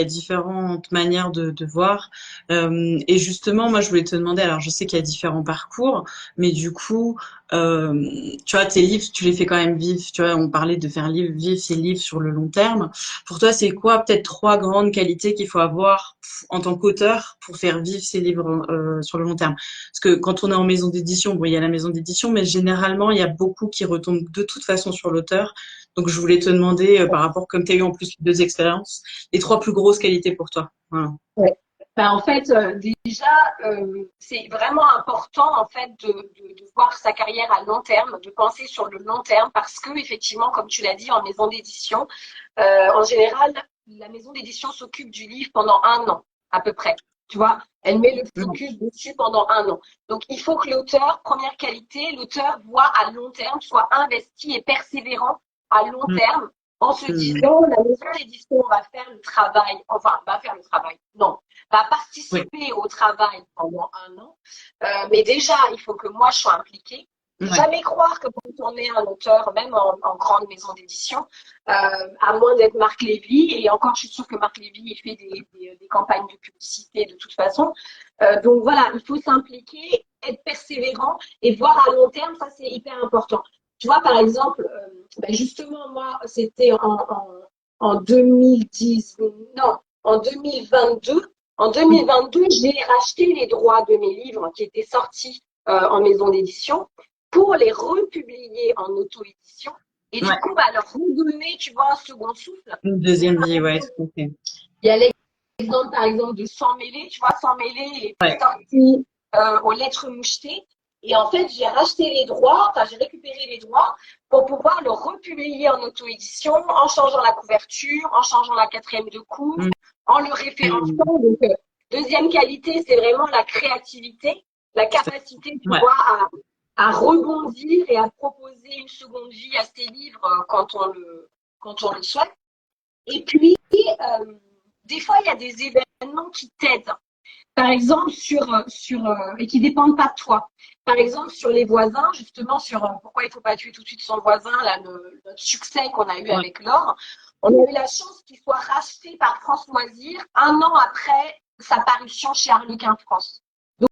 y a différentes manières de voir. Et justement, moi, je voulais te demander, alors je sais qu'il y a différents parcours, mais du coup, euh, tu vois, tes livres, tu les fais quand même vivre. Tu vois, on parlait de faire vivre ces livres sur le long terme. Pour toi, c'est quoi peut-être trois grandes qualités qu'il faut avoir en tant qu'auteur pour faire vivre ces livres sur le long terme? Parce que quand on est en maison d'édition, bon, il y a la maison d'édition, mais généralement, il y a beaucoup qui retombent de toute façon sur l'auteur. Donc, je voulais te demander, par rapport, comme tu as eu en plus deux expériences, les trois plus grosses qualités pour toi. Voilà. Ouais. Ben, en fait, déjà, c'est vraiment important en fait de voir sa carrière à long terme, de penser sur le long terme, parce que effectivement, comme tu l'as dit, en maison d'édition, en général, la maison d'édition s'occupe du livre pendant un an à peu près. Tu vois, elle met le Mhm. focus dessus pendant un an. Donc, il faut que l'auteur, première qualité, l'auteur voit à long terme, soit investi et persévérant à long terme en se Mhm. disant la maison d'édition va faire le travail, enfin, va faire le travail, non, va Oui. participer au travail pendant un an. Mais déjà, il faut que moi, je sois impliquée. Ouais. Jamais croire que quand on est un auteur, même en grande maison d'édition, à moins d'être Marc Lévy, et encore, je suis sûre que Marc Lévy, il fait des campagnes de publicité de toute façon. Donc voilà, il faut s'impliquer, être persévérant et voir à long terme, ça c'est hyper important. Tu vois, par exemple, ben justement, moi, c'était en 2010, non, en 2022. En Mhm. 2022, j'ai racheté les droits de mes livres qui étaient sortis en maison d'édition pour les republier en auto-édition et du Ouais. coup, bah, leur redonner, tu vois, un second souffle. Une Donc, deuxième par vie, ouais, exemple, tout à fait. il y a l'exemple, par exemple, de Sans mêler. Tu vois, Sans mêler était Ouais. sorti aux lettres mouchetées. Et en fait, j'ai racheté les droits, enfin, j'ai récupéré les droits pour pouvoir le republier en auto-édition en changeant la couverture, en changeant la quatrième de couve, en le référençant. Mhm. Donc, deuxième qualité, c'est vraiment la créativité, la capacité, tu Ouais. vois, à rebondir et à proposer une seconde vie à ses livres quand on le souhaite. Et puis, des fois, il y a des événements qui t'aident. Par exemple, et qui dépendent pas de toi. Par exemple, sur les voisins, justement, sur pourquoi il ne faut pas tuer tout de suite son voisin, là, notre succès qu'on a eu Ouais. avec Laure, on a eu la chance qu'il soit racheté par France Loisirs un an après sa parution chez Harlequin France.